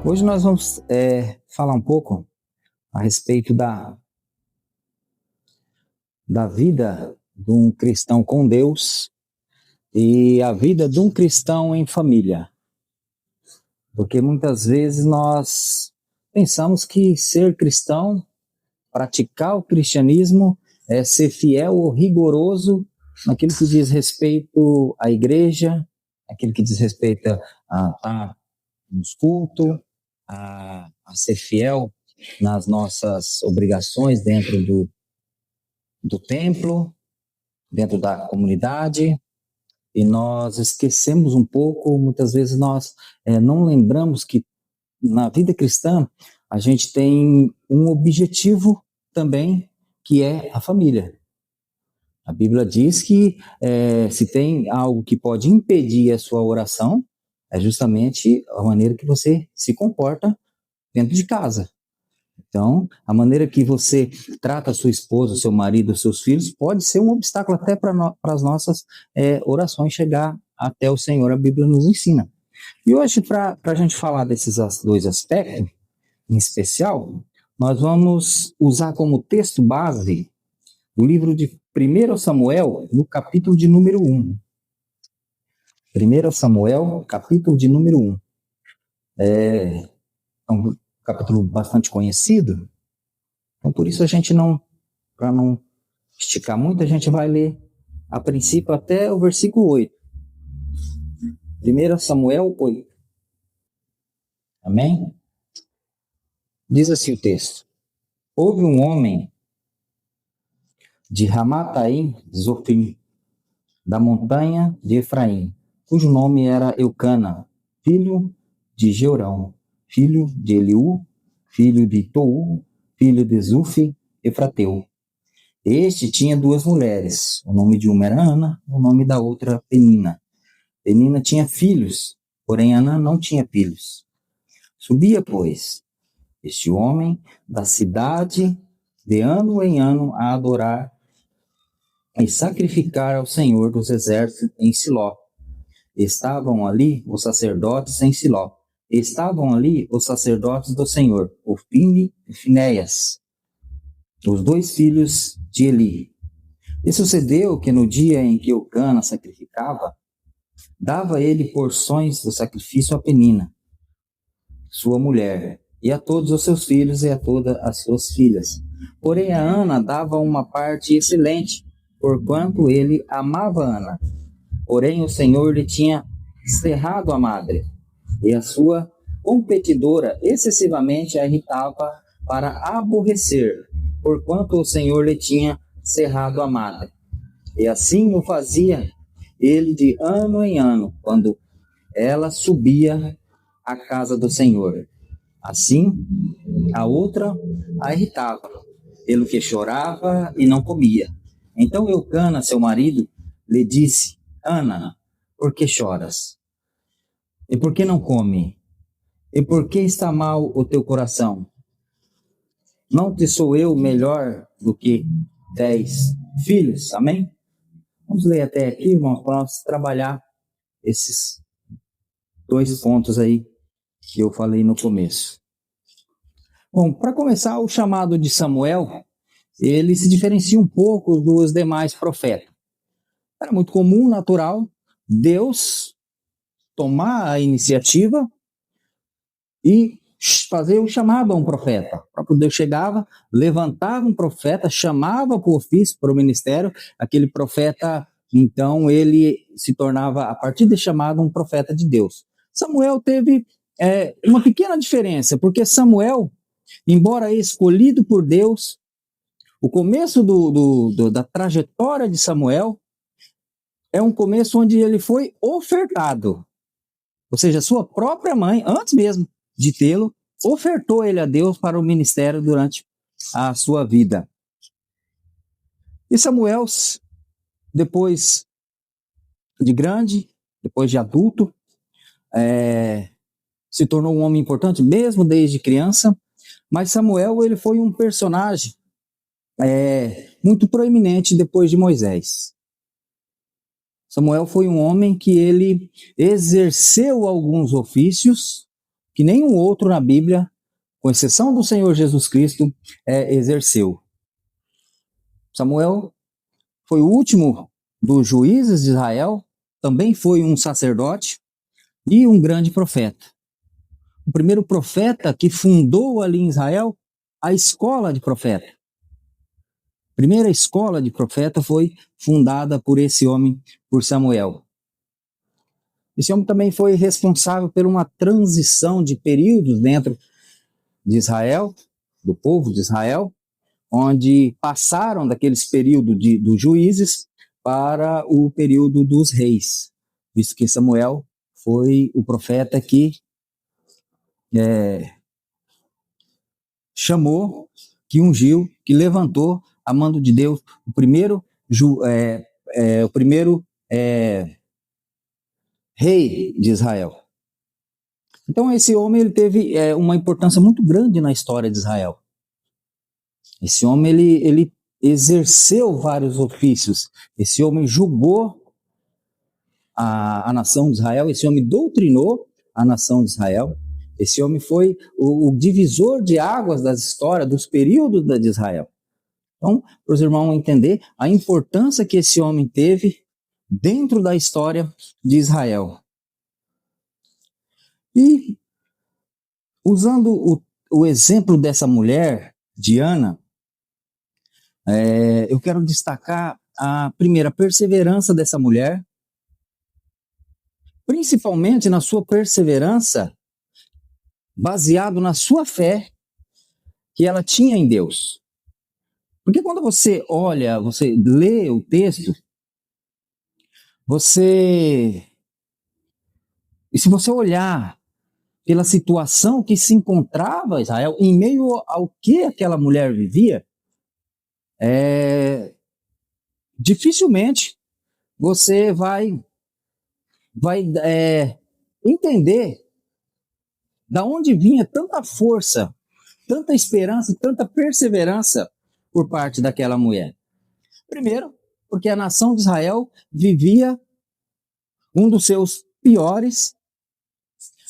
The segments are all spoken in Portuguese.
Hoje nós vamos falar um pouco a respeito da vida de um cristão com Deus e a vida de um cristão em família. Porque muitas vezes nós pensamos que ser cristão, praticar o cristianismo, é ser fiel ou rigoroso naquilo que diz respeito à igreja, aquilo que diz respeito a estar nos cultos, a ser fiel nas nossas obrigações dentro do templo, dentro da comunidade, e nós esquecemos um pouco, muitas vezes nós não lembramos que na vida cristã a gente tem um objetivo também, que é a família. A Bíblia diz que se tem algo que pode impedir a sua oração, é justamente a maneira que você se comporta dentro de casa. Então, a maneira que você trata a sua esposa, seu marido, seus filhos, pode ser um obstáculo até para as nossas orações chegar até o Senhor. A Bíblia nos ensina. E hoje, para a gente falar desses dois aspectos, em especial, nós vamos usar como texto base o livro de 1 Samuel, no capítulo de número 1. 1 Samuel, capítulo de número 1. É um capítulo bastante conhecido, então por isso a gente para não esticar muito, a gente vai ler a princípio até o versículo 8. 1 Samuel 8. Amém? Diz assim o texto: houve um homem de Ramataim Zofim, da montanha de Efraim, cujo nome era Eucana, filho de Jeurão, filho de Eliú, filho de Tou, filho de Zufi, Efrateu. Este tinha duas mulheres, o nome de uma era Ana, o nome da outra Penina. Penina tinha filhos, porém Ana não tinha filhos. Subia, pois, este homem da cidade de ano em ano a adorar e sacrificar ao Senhor dos Exércitos em Siló. Estavam ali os sacerdotes em Siló. Estavam ali os sacerdotes do Senhor, Ofni e Finéias, os dois filhos de Eli. E sucedeu que no dia em que Eucana sacrificava, dava ele porções do sacrifício a Penina, sua mulher, e a todos os seus filhos e a todas as suas filhas. Porém a Ana dava uma parte excelente, porquanto ele amava Ana. Porém o Senhor lhe tinha cerrado a madre, e a sua competidora excessivamente a irritava para aborrecer, porquanto o Senhor lhe tinha cerrado a madre. E assim o fazia ele de ano em ano, quando ela subia à casa do Senhor. Assim, a outra a irritava, pelo que chorava e não comia. Então Eucana, seu marido, lhe disse: Ana, por que choras? E por que não come? E por que está mal o teu coração? Não te sou eu melhor do que 10 filhos? Amém? Vamos ler até aqui, irmãos, para nós trabalhar esses dois pontos aí que eu falei no começo. Bom, para começar, o chamado de Samuel, ele se diferencia um pouco dos demais profetas. Era muito comum, natural, Deus tomar a iniciativa e fazer o chamado a um profeta. O próprio Deus chegava, levantava um profeta, chamava para o ofício, para o ministério, aquele profeta, então ele se tornava, a partir de chamado, um profeta de Deus. Samuel teve uma pequena diferença, porque Samuel, embora escolhido por Deus, o começo da trajetória de Samuel é um começo onde ele foi ofertado. Ou seja, sua própria mãe, antes mesmo de tê-lo, ofertou ele a Deus para o ministério durante a sua vida. E Samuel, depois de grande, depois de adulto, se tornou um homem importante, mesmo desde criança. Mas Samuel, ele foi um personagem muito proeminente depois de Moisés. Samuel foi um homem que ele exerceu alguns ofícios que nenhum outro na Bíblia, com exceção do Senhor Jesus Cristo, exerceu. Samuel foi o último dos juízes de Israel, também foi um sacerdote e um grande profeta. O primeiro profeta que fundou ali em Israel a escola de profeta. A primeira escola de profeta foi fundada por esse homem, por Samuel. Esse homem também foi responsável por uma transição de períodos dentro de Israel, do povo de Israel, onde passaram daqueles períodos dos juízes para o período dos reis, visto que Samuel foi o profeta que chamou, que ungiu, que levantou a mando de Deus o primeiro rei de Israel. Então esse homem ele teve uma importância muito grande na história de Israel. Esse homem ele exerceu vários ofícios. Esse homem julgou a nação de Israel. Esse homem doutrinou a nação de Israel. Esse homem foi o divisor de águas das histórias, dos períodos de Israel. Então, para os irmãos entender a importância que esse homem teve dentro da história de Israel. E, usando o exemplo dessa mulher, Diana, eu quero destacar a primeira perseverança dessa mulher, principalmente na sua perseverança, baseado na sua fé que ela tinha em Deus. Porque quando você olha, você lê o texto, e se você olhar pela situação que se encontrava Israel, em meio ao que aquela mulher vivia, dificilmente você vai entender da onde vinha tanta força, tanta esperança, tanta perseverança por parte daquela mulher. Primeiro, porque a nação de Israel vivia um dos seus piores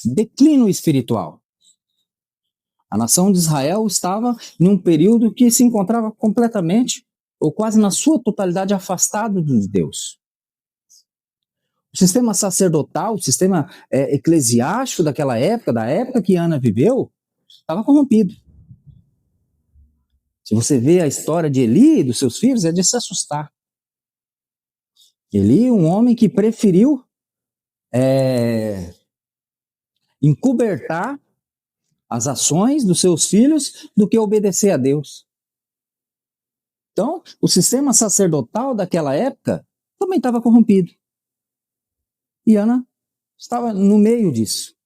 declínio espiritual. A nação de Israel estava em um período que se encontrava completamente, ou quase na sua totalidade, afastado de Deus. O sistema sacerdotal, o sistema eclesiástico daquela época, da época que Ana viveu, estava corrompido. Se você vê a história de Eli e dos seus filhos, é de se assustar. Eli, um homem que preferiu encobertar as ações dos seus filhos do que obedecer a Deus. Então, o sistema sacerdotal daquela época também estava corrompido. E Ana estava no meio disso.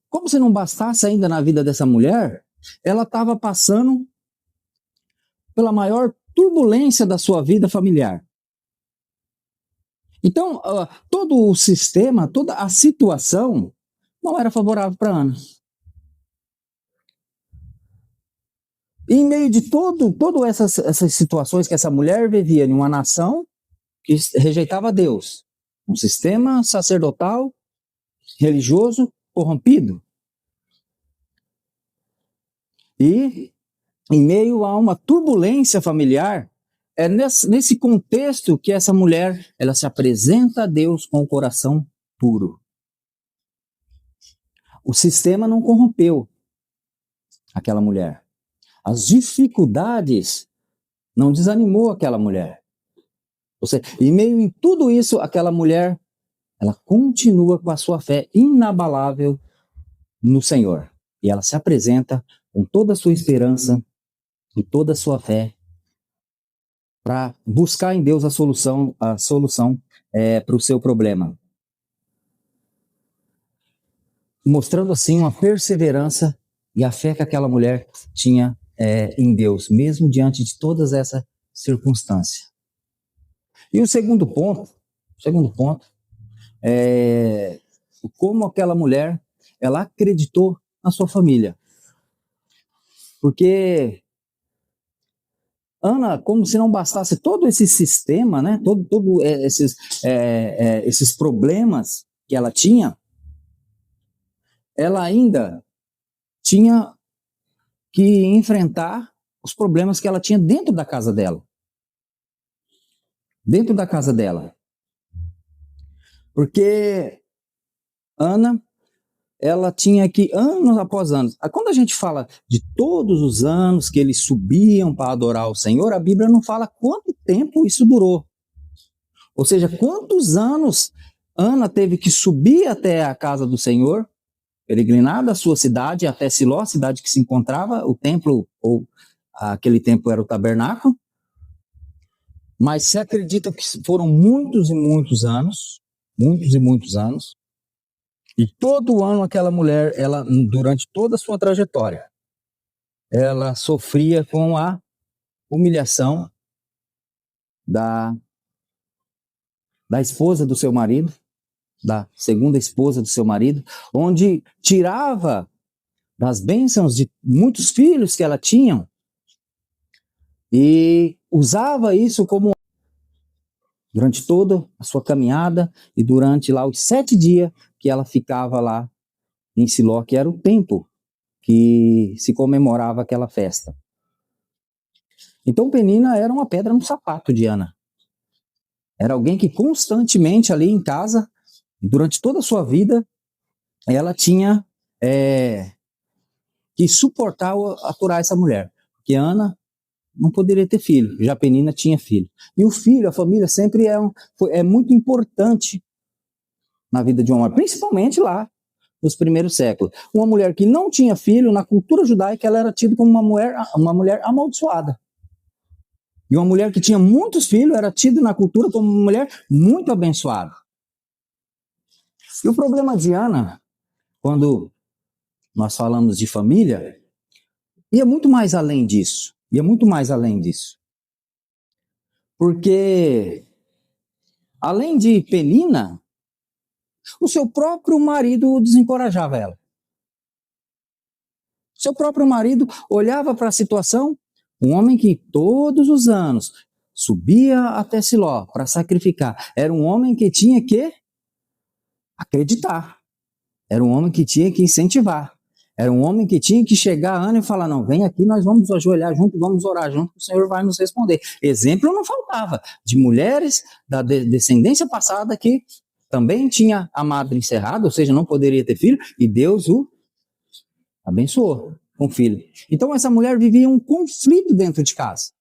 Como se não bastasse ainda na vida dessa mulher, ela estava passando pela maior turbulência da sua vida familiar. Então, todo o sistema, toda a situação não era favorável para Ana. E em meio de todas essas situações que essa mulher vivia em uma nação que rejeitava Deus, um sistema sacerdotal, religioso, corrompido. E em meio a uma turbulência familiar, é nesse contexto que essa mulher ela se apresenta a Deus com o coração puro. O sistema não corrompeu aquela mulher. As dificuldades não desanimou aquela mulher. Ou seja, em meio a tudo isso, aquela mulher ela continua com a sua fé inabalável no Senhor. E ela se apresenta com toda a sua esperança e toda a sua fé para buscar em Deus a solução para o seu problema. Mostrando assim uma perseverança e a fé que aquela mulher tinha em Deus, mesmo diante de todas essas circunstâncias. E o segundo ponto é como aquela mulher ela acreditou na sua família. Porque Ana, como se não bastasse todo esse sistema, né, todo esses problemas que ela tinha, ela ainda tinha que enfrentar os problemas que ela tinha dentro da casa dela. Dentro da casa dela. Porque Ana, ela tinha que, anos após anos, quando a gente fala de todos os anos que eles subiam para adorar o Senhor, a Bíblia não fala quanto tempo isso durou. Ou seja, quantos anos Ana teve que subir até a casa do Senhor, peregrinar da sua cidade até Siló, a cidade que se encontrava, o templo, ou aquele templo era o tabernáculo. Mas se acredita que foram muitos e muitos anos, e todo ano aquela mulher, ela, durante toda a sua trajetória, ela sofria com a humilhação da esposa do seu marido, da segunda esposa do seu marido, onde tirava das bênçãos de muitos filhos que ela tinha e usava isso como durante toda a sua caminhada e durante lá os 7 dias que ela ficava lá em Siló, que era o tempo que se comemorava aquela festa. Então Penina era uma pedra no sapato de Ana. Era alguém que constantemente ali em casa, durante toda a sua vida, ela tinha que suportar aturar essa mulher. Porque Ana não poderia ter filho, já Penina tinha filho. E o filho, a família, sempre é muito importante na vida de uma mulher, principalmente lá nos primeiros séculos. Uma mulher que não tinha filho, na cultura judaica, ela era tida como uma mulher amaldiçoada. E uma mulher que tinha muitos filhos era tida na cultura como uma mulher muito abençoada. E o problema de Ana, quando nós falamos de família, ia muito mais além disso. Porque, além de Penina, o seu próprio marido desencorajava ela. Seu próprio marido olhava para a situação, um homem que todos os anos subia até Siló para sacrificar. Era um homem que tinha que acreditar. Era um homem que tinha que incentivar. Era um homem que tinha que chegar a Ana e falar, não, vem aqui, nós vamos ajoelhar junto, vamos orar junto, o Senhor vai nos responder. Exemplo não faltava, de mulheres da descendência passada que também tinha a madre encerrada, ou seja, não poderia ter filho, e Deus o abençoou com filho. Então essa mulher vivia um conflito dentro de casa,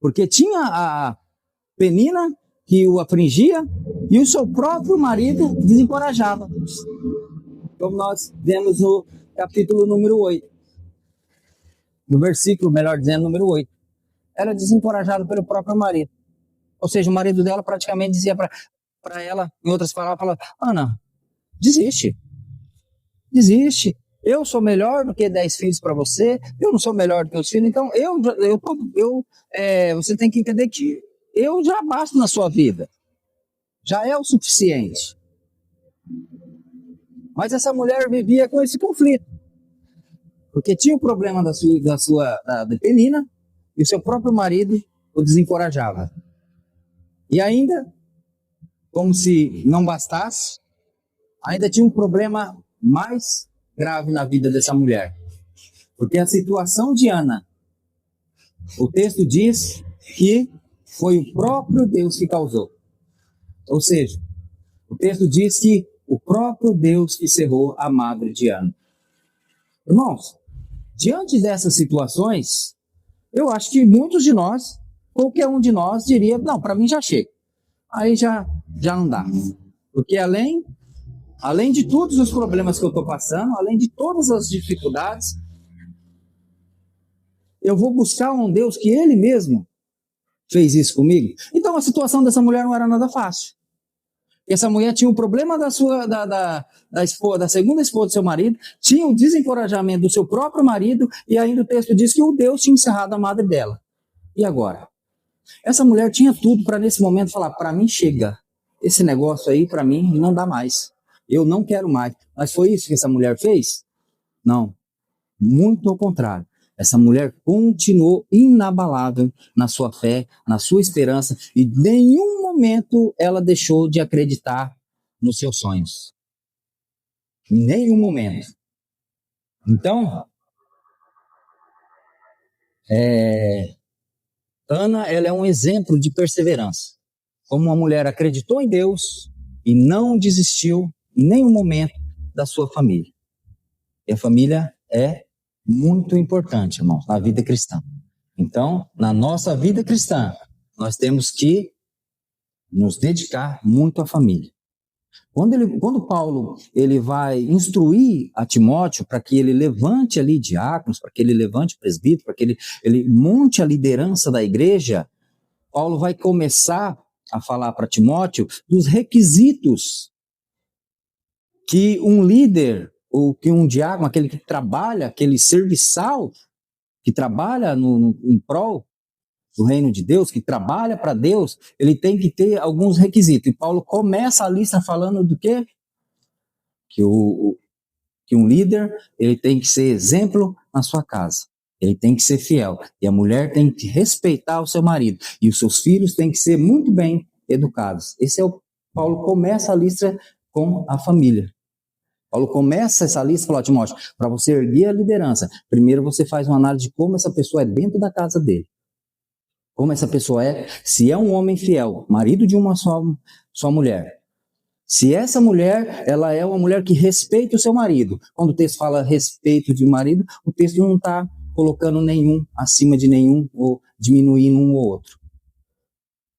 porque tinha a Penina que o afligia e o seu próprio marido desencorajava. Como nós vemos no capítulo número 8. No versículo, melhor dizendo, número 8. Era desencorajada pelo próprio marido. Ou seja, o marido dela praticamente dizia para ela, em outras palavras, falava, Ana, desiste. Eu sou melhor do que 10 filhos para você, eu não sou melhor do que os filhos, então você tem que entender que eu já basto na sua vida. Já é o suficiente. Mas essa mulher vivia com esse conflito. Porque tinha o problema da Penina e o seu próprio marido o desencorajava. E ainda, como se não bastasse, ainda tinha um problema mais grave na vida dessa mulher. Porque a situação de Ana, o texto diz que foi o próprio Deus que causou. Ou seja, o texto diz que o próprio Deus que cerrou a madre de Ana. Irmãos, diante dessas situações, eu acho que muitos de nós, qualquer um de nós diria, não, para mim já chega. Aí já não dá. Porque além de todos os problemas que eu estou passando, além de todas as dificuldades, eu vou buscar um Deus que Ele mesmo fez isso comigo. Então a situação dessa mulher não era nada fácil. Essa mulher tinha um problema da segunda esposa do seu marido, tinha o desencorajamento do seu próprio marido, e ainda o texto diz que o Deus tinha encerrado a madre dela. E agora? Essa mulher tinha tudo para nesse momento falar, para mim chega, esse negócio aí para mim não dá mais, eu não quero mais. Mas foi isso que essa mulher fez? Não, muito ao contrário. Essa mulher continuou inabalável na sua fé, na sua esperança, e em nenhum momento ela deixou de acreditar nos seus sonhos. Em nenhum momento. Então, Ana, ela é um exemplo de perseverança. Como uma mulher acreditou em Deus e não desistiu em nenhum momento da sua família. E a família é muito importante, irmãos, na vida cristã. Então, na nossa vida cristã, nós temos que nos dedicar muito à família. Quando Paulo ele vai instruir a Timóteo para que ele levante ali diáconos, para que ele levante presbítero, para que ele monte a liderança da igreja, Paulo vai começar a falar para Timóteo dos requisitos que um líder ou que um diácono, aquele que trabalha, aquele serviçal que trabalha em prol do reino de Deus, que trabalha para Deus, ele tem que ter alguns requisitos. E Paulo começa a lista falando do quê? Que um líder ele tem que ser exemplo na sua casa. Ele tem que ser fiel. E a mulher tem que respeitar o seu marido. E os seus filhos têm que ser muito bem educados. Paulo começa a lista com a família. Paulo começa essa lista e fala, Timóteo, para você erguer a liderança, primeiro você faz uma análise de como essa pessoa é dentro da casa dele. Como essa pessoa é, se é um homem fiel, marido de uma só mulher. Se essa mulher, ela é uma mulher que respeita o seu marido. Quando o texto fala respeito de marido, o texto não está colocando nenhum acima de nenhum ou diminuindo um ou outro.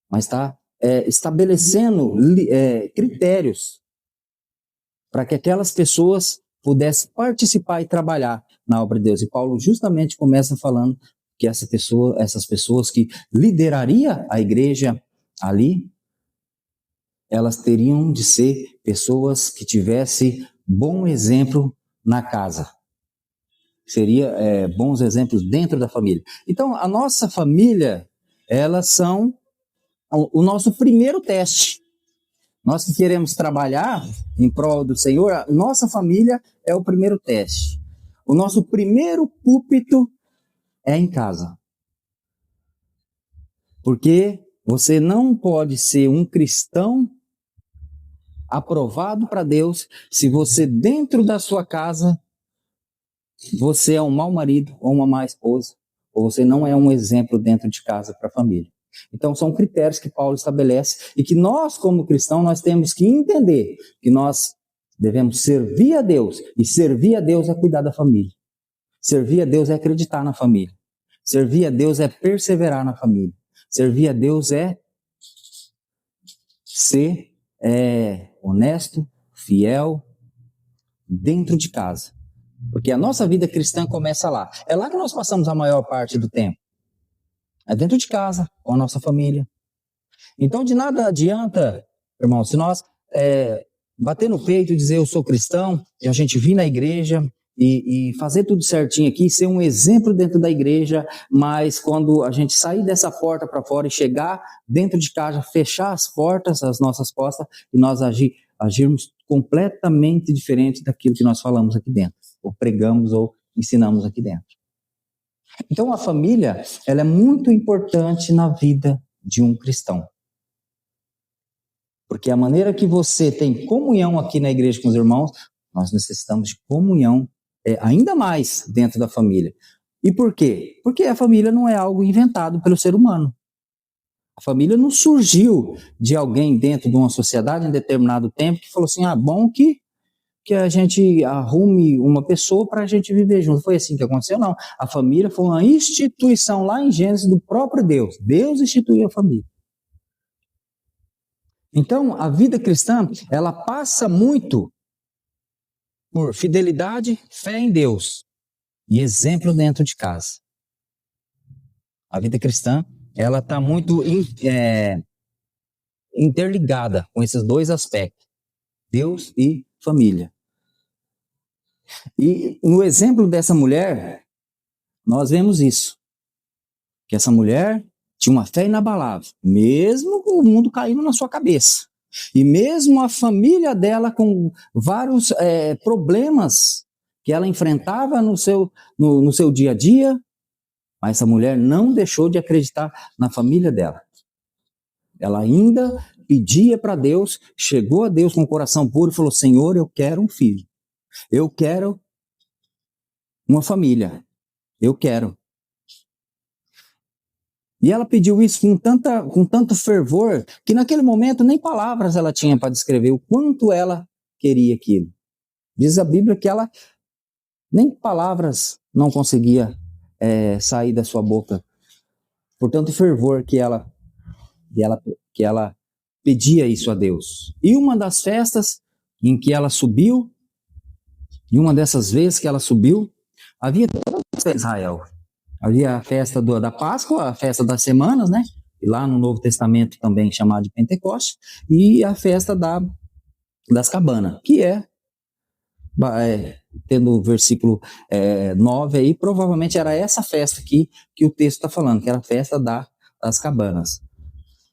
Mas está estabelecendo critérios para que aquelas pessoas pudessem participar e trabalhar na obra de Deus. E Paulo justamente começa falando que essas pessoas que lideraria a igreja ali, elas teriam de ser pessoas que tivessem bom exemplo na casa. Seria bons exemplos dentro da família. Então, a nossa família, elas são o nosso primeiro teste. Nós que queremos trabalhar em prol do Senhor, a nossa família é o primeiro teste. O nosso primeiro púlpito é em casa. Porque você não pode ser um cristão aprovado para Deus se você dentro da sua casa você é um mau marido ou uma má esposa, ou você não é um exemplo dentro de casa para a família. Então são critérios que Paulo estabelece e que nós como cristãos nós temos que entender que nós devemos servir a Deus e servir a Deus é cuidar da família. Servir a Deus é acreditar na família. Servir a Deus é perseverar na família. Servir a Deus é ser honesto, fiel, dentro de casa. Porque a nossa vida cristã começa lá. É lá que nós passamos a maior parte do tempo. É dentro de casa, com a nossa família. Então, de nada adianta, irmão, se nós bater no peito e dizer eu sou cristão, e a gente vir na igreja e fazer tudo certinho aqui, ser um exemplo dentro da igreja, mas quando a gente sair dessa porta para fora e chegar dentro de casa, fechar as portas, as nossas costas, e nós agirmos completamente diferente daquilo que nós falamos aqui dentro, ou pregamos ou ensinamos aqui dentro. Então a família, ela é muito importante na vida de um cristão. Porque a maneira que você tem comunhão aqui na igreja com os irmãos, nós necessitamos de comunhão ainda mais dentro da família. E por quê? Porque a família não é algo inventado pelo ser humano. A família não surgiu de alguém dentro de uma sociedade em determinado tempo que falou assim, bom que a gente arrume uma pessoa para a gente viver junto. Foi assim que aconteceu? Não. A família foi uma instituição lá em Gênesis do próprio Deus. Deus instituiu a família. Então, a vida cristã, ela passa muito por fidelidade, fé em Deus e exemplo dentro de casa. A vida cristã, ela está muito interligada com esses dois aspectos, Deus e família. E no exemplo dessa mulher, nós vemos isso, que essa mulher tinha uma fé inabalável, mesmo com o mundo caindo na sua cabeça. E mesmo a família dela com vários problemas que ela enfrentava no seu dia a dia, mas essa mulher não deixou de acreditar na família dela. Ela ainda pedia para Deus, chegou a Deus com o coração puro e falou, Senhor, eu quero um filho. Eu quero uma família. Eu quero. E ela pediu isso com tanto fervor, que naquele momento nem palavras ela tinha para descrever o quanto ela queria aquilo. Diz a Bíblia que ela nem palavras não conseguia sair da sua boca, por tanto fervor que ela pedia isso a Deus. E uma das festas em que ela subiu, e uma dessas vezes que ela subiu, havia toda Israel. Havia a festa da Páscoa, a festa das semanas, né? E lá no Novo Testamento também chamado de Pentecostes, e a festa das cabanas, que tendo o versículo 9 aí, provavelmente era essa festa aqui que o texto está falando, que era a festa das cabanas.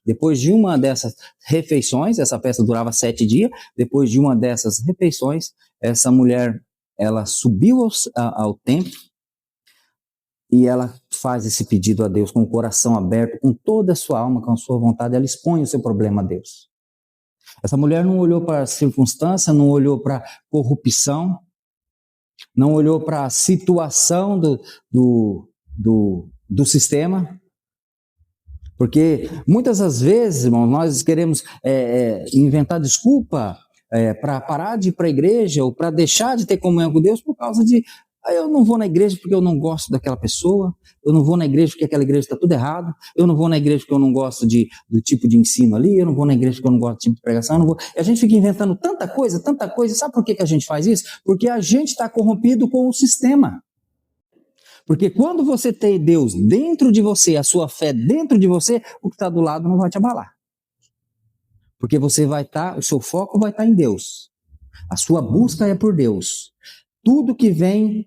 Depois de uma dessas refeições, essa festa durava 7 dias, depois de uma dessas refeições, essa mulher, ela subiu ao templo, e ela faz esse pedido a Deus com o coração aberto, com toda a sua alma, com a sua vontade, ela expõe o seu problema a Deus. Essa mulher não olhou para a circunstância, não olhou para a corrupção, não olhou para a situação do sistema, porque muitas das vezes, irmãos, nós queremos inventar desculpa para parar de ir para a igreja ou para deixar de ter comunhão com Deus por causa de eu não vou na igreja porque eu não gosto daquela pessoa, eu não vou na igreja porque aquela igreja está tudo errado, eu não vou na igreja porque eu não gosto do tipo de ensino ali, eu não vou na igreja porque eu não gosto do tipo de pregação, eu não vou. E a gente fica inventando tanta coisa, sabe por que a gente faz isso? Porque a gente está corrompido com o sistema. Porque quando você tem Deus dentro de você, a sua fé dentro de você, o que está do lado não vai te abalar. Porque você vai estar, o seu foco vai estar em Deus. A sua busca é por Deus. Tudo que vem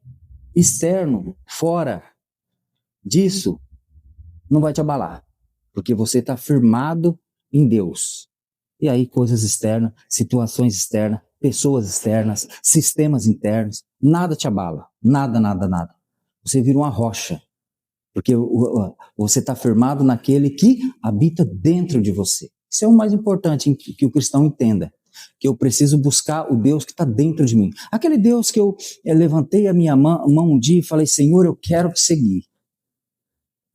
externo, fora disso, não vai te abalar. Porque você está firmado em Deus. E aí coisas externas, situações externas, pessoas externas, sistemas internos, nada te abala. Nada, nada, nada. Você vira uma rocha. Porque você está firmado naquele que habita dentro de você. Isso é o mais importante que o cristão entenda. Que eu preciso buscar o Deus que está dentro de mim. Aquele Deus que eu levantei a minha mão um dia e falei, Senhor, eu quero te seguir.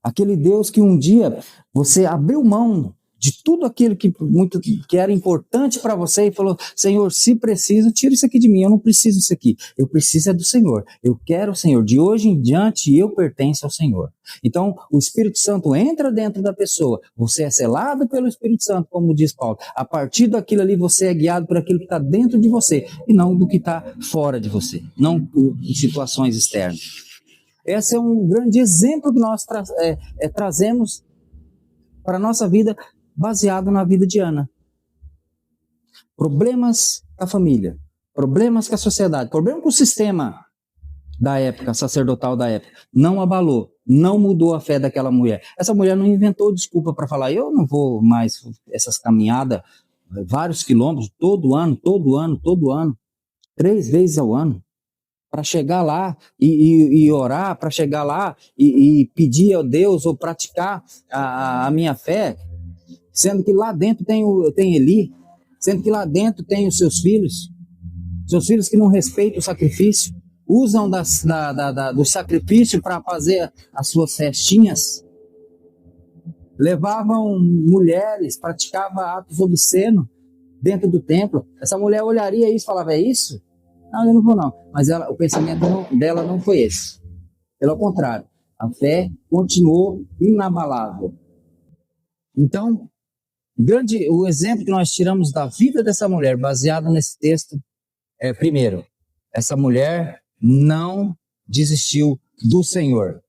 Aquele Deus que um dia você abriu mão de tudo aquilo que era importante para você e falou, Senhor, se preciso, tira isso aqui de mim, eu não preciso disso aqui, eu preciso do Senhor, eu quero o Senhor, de hoje em diante eu pertenço ao Senhor. Então, o Espírito Santo entra dentro da pessoa, você é selado pelo Espírito Santo, como diz Paulo, a partir daquilo ali você é guiado por aquilo que está dentro de você, e não do que está fora de você, não em situações externas. Esse é um grande exemplo que nós trazemos para a nossa vida, baseado na vida de Ana. Problemas com a família, problemas com a sociedade, problema com o sistema da época, sacerdotal da época, não abalou, não mudou a fé daquela mulher. Essa mulher não inventou desculpa para falar, eu não vou mais essas caminhadas, vários quilômetros, todo ano, 3 vezes ao ano, para chegar lá e orar, para chegar lá e pedir a Deus ou praticar a minha fé, sendo que lá dentro tem Eli, sendo que lá dentro tem os seus filhos que não respeitam o sacrifício, usam do sacrifício para fazer as suas festinhas, levavam mulheres, praticavam atos obscenos dentro do templo. Essa mulher olharia isso e falava, é isso? Não, eu não vou não. Mas o pensamento dela não foi esse. Pelo contrário, a fé continuou inabalável. Então, o exemplo que nós tiramos da vida dessa mulher, baseado nesse texto, primeiro, essa mulher não desistiu do Senhor,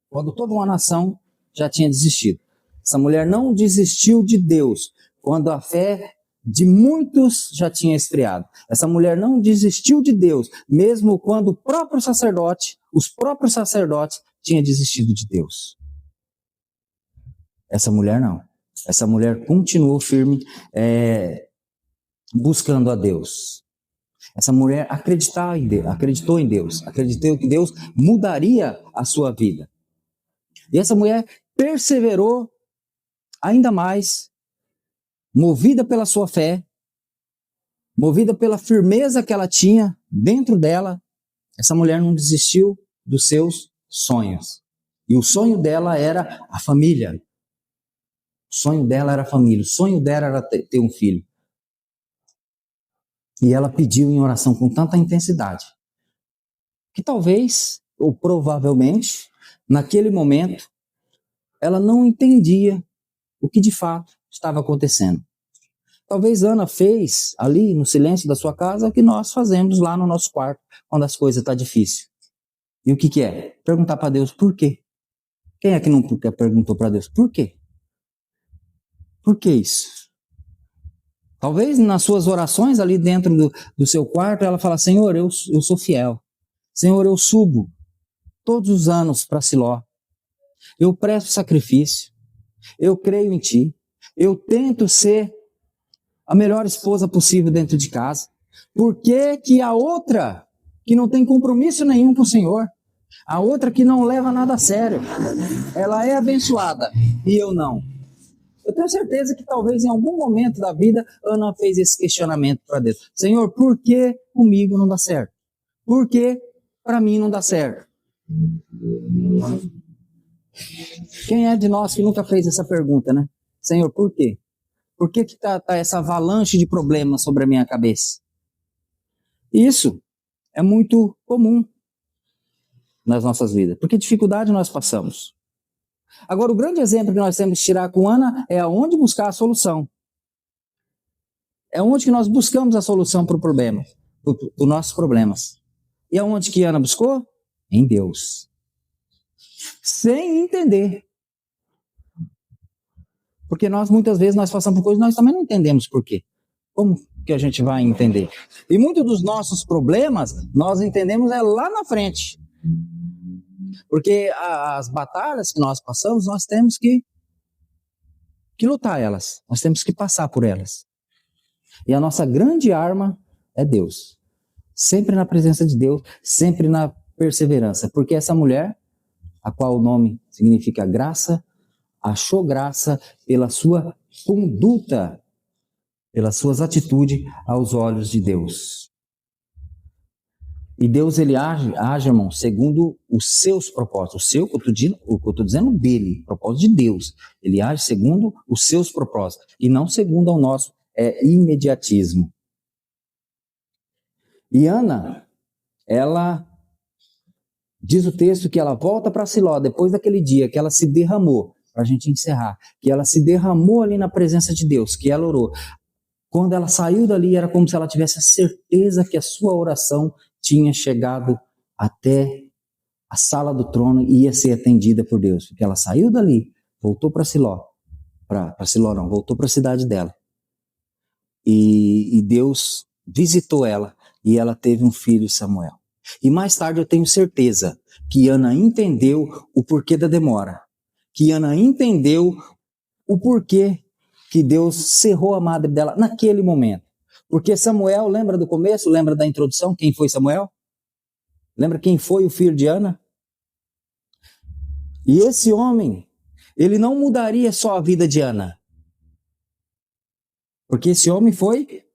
quando toda uma nação já tinha desistido. Essa mulher não desistiu de Deus, quando a fé de muitos já tinha esfriado. Essa mulher não desistiu de Deus, mesmo quando os próprios sacerdotes tinham desistido de Deus. Essa mulher não. Essa mulher continuou firme, buscando a Deus. Essa mulher acreditou em Deus, acreditou que Deus mudaria a sua vida. E essa mulher perseverou ainda mais, movida pela sua fé, movida pela firmeza que ela tinha dentro dela. Essa mulher não desistiu dos seus sonhos. E o sonho dela era a família. O sonho dela era a família. O sonho dela era ter um filho. E ela pediu em oração com tanta intensidade que talvez, ou provavelmente, naquele momento, ela não entendia o que de fato estava acontecendo. Talvez Ana fez ali no silêncio da sua casa o que nós fazemos lá no nosso quarto quando as coisas estão difíceis. E o que é? Perguntar para Deus por quê. Quem é que não perguntou para Deus por quê? Por que isso? Talvez nas suas orações ali dentro do seu quarto ela fala: Senhor, eu sou fiel. Senhor, eu subo todos os anos para Siló. Eu presto sacrifício. Eu creio em Ti. Eu tento ser a melhor esposa possível dentro de casa. Por que que a outra, que não tem compromisso nenhum com o Senhor, a outra que não leva nada a sério, ela é abençoada e eu não? Eu tenho certeza que talvez em algum momento da vida Ana fez esse questionamento para Deus. Senhor, por que comigo não dá certo? Por que para mim não dá certo? Quem é de nós que nunca fez essa pergunta, né? Senhor, por quê? Por que tá essa avalanche de problemas sobre a minha cabeça? Isso é muito comum nas nossas vidas, porque dificuldade nós passamos. Agora, o grande exemplo que nós temos que tirar com Ana é aonde buscar a solução. É onde que nós buscamos a solução para o problema, para os nossos problemas. E aonde que Ana buscou? Em Deus. Sem entender. Porque nós, muitas vezes, nós passamos por coisas e nós também não entendemos por quê. Como que a gente vai entender? E muitos dos nossos problemas, nós entendemos lá na frente. Porque as batalhas que nós passamos, nós temos que lutar elas. Nós temos que passar por elas. E a nossa grande arma é Deus. Sempre na presença de Deus, sempre na perseverança. Porque essa mulher, a qual o nome significa graça, achou graça pela sua conduta, pelas suas atitudes aos olhos de Deus. E Deus, ele age, irmão, segundo os seus propósitos. O que eu estou dizendo dele, propósito de Deus. Ele age segundo os seus propósitos e não segundo o nosso imediatismo. E Ana, ela diz o texto que ela volta para Siló depois daquele dia que ela se derramou, para a gente encerrar, que ela se derramou ali na presença de Deus, que ela orou. Quando ela saiu dali, era como se ela tivesse a certeza que a sua oração tinha chegado até a sala do trono e ia ser atendida por Deus. Porque ela saiu dali, voltou para Siló. Voltou para a cidade dela. E Deus visitou ela e ela teve um filho, Samuel. E mais tarde eu tenho certeza que Ana entendeu o porquê da demora. Que Ana entendeu o porquê que Deus cerrou a madre dela naquele momento. Porque Samuel, lembra do começo? Lembra da introdução? Quem foi Samuel? Lembra quem foi o filho de Ana? E esse homem, ele não mudaria só a vida de Ana. Porque esse homem foi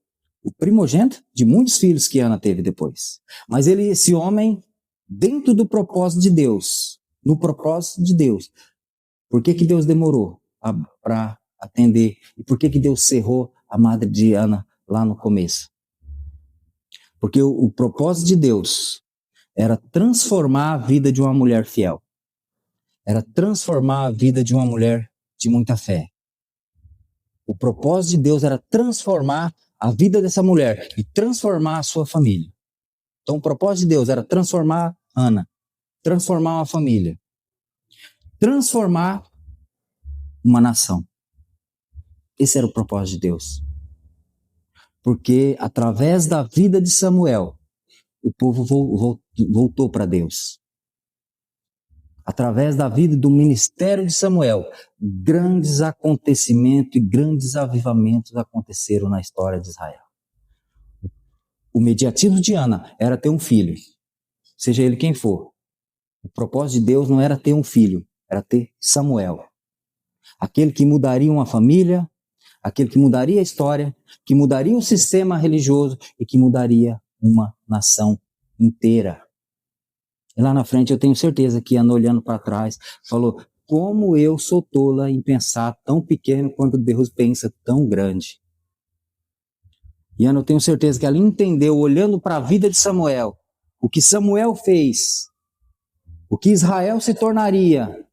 o primogênito de muitos filhos que Ana teve depois. Mas esse homem, dentro do propósito de Deus, no propósito de Deus, por que Deus demorou para atender? E por que Deus cerrou a madre de Ana lá no começo? Porque o propósito de Deus era transformar a vida de uma mulher fiel. Era transformar a vida de uma mulher de muita fé. O propósito de Deus era transformar a vida dessa mulher e transformar a sua família. Então o propósito de Deus era transformar Ana, transformar uma família, transformar uma nação. Esse era o propósito de Deus. Porque através da vida de Samuel, o povo voltou para Deus. Através da vida do ministério de Samuel, grandes acontecimentos e grandes avivamentos aconteceram na história de Israel. O mediatismo de Ana era ter um filho, seja ele quem for. O propósito de Deus não era ter um filho, era ter Samuel. Aquele que mudaria uma família, aquele que mudaria a história, que mudaria o sistema religioso e que mudaria uma nação inteira. E lá na frente eu tenho certeza que Ana, olhando para trás, falou: como eu sou tola em pensar tão pequeno quando Deus pensa tão grande. E Ana, eu tenho certeza que ela entendeu, olhando para a vida de Samuel, o que Samuel fez, o que Israel se tornaria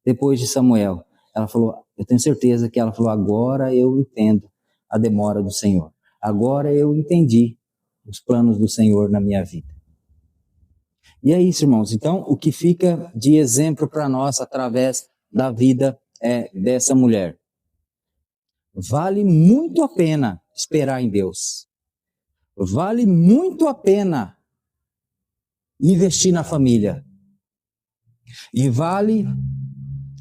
depois de Samuel. Ela falou, eu tenho certeza que ela falou: agora eu entendo a demora do Senhor. Agora eu entendi os planos do Senhor na minha vida. E é isso, irmãos. Então, o que fica de exemplo para nós através da vida dessa mulher? Vale muito a pena esperar em Deus. Vale muito a pena investir na família. E vale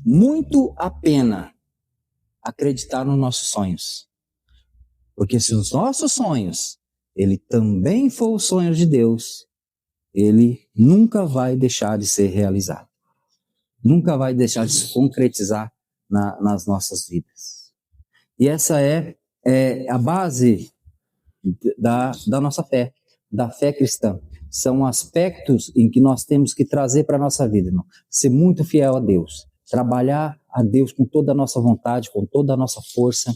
muito a pena acreditar nos nossos sonhos. Porque se os nossos sonhos, ele também for os sonhos de Deus, ele nunca vai deixar de ser realizado. Nunca vai deixar de se concretizar nas nossas vidas. E essa é a base da nossa fé, da fé cristã. São aspectos em que nós temos que trazer para a nossa vida, irmão. Ser muito fiel a Deus. Trabalhar a Deus com toda a nossa vontade, com toda a nossa força,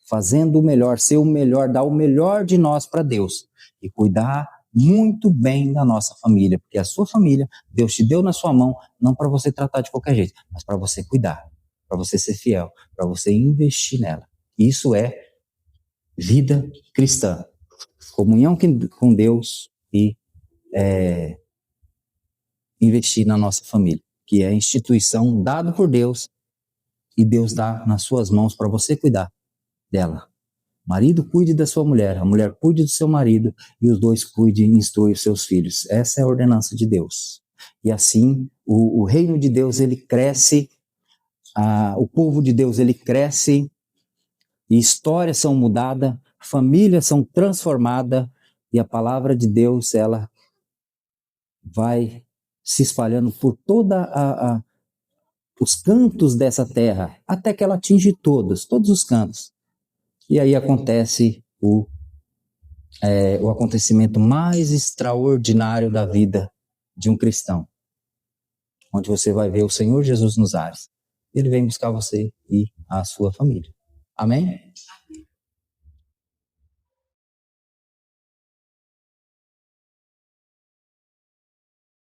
fazendo o melhor, ser o melhor, dar o melhor de nós para Deus. E cuidar muito bem da nossa família, porque a sua família, Deus te deu na sua mão, não para você tratar de qualquer jeito, mas para você cuidar, para você ser fiel, para você investir nela. Isso é vida cristã. Comunhão com Deus e investir na nossa família, que é a instituição dada por Deus e Deus dá nas suas mãos para você cuidar dela. Marido cuide da sua mulher, a mulher cuide do seu marido e os dois cuidem e instruam os seus filhos. Essa é a ordenança de Deus. E assim, o reino de Deus, ele cresce, o povo de Deus, ele cresce, e histórias são mudadas, famílias são transformadas, e a palavra de Deus, ela vai se espalhando por toda os cantos dessa terra, até que ela atinge todos os cantos. E aí acontece o acontecimento mais extraordinário da vida de um cristão, onde você vai ver o Senhor Jesus nos ares. Ele vem buscar você e a sua família. Amém?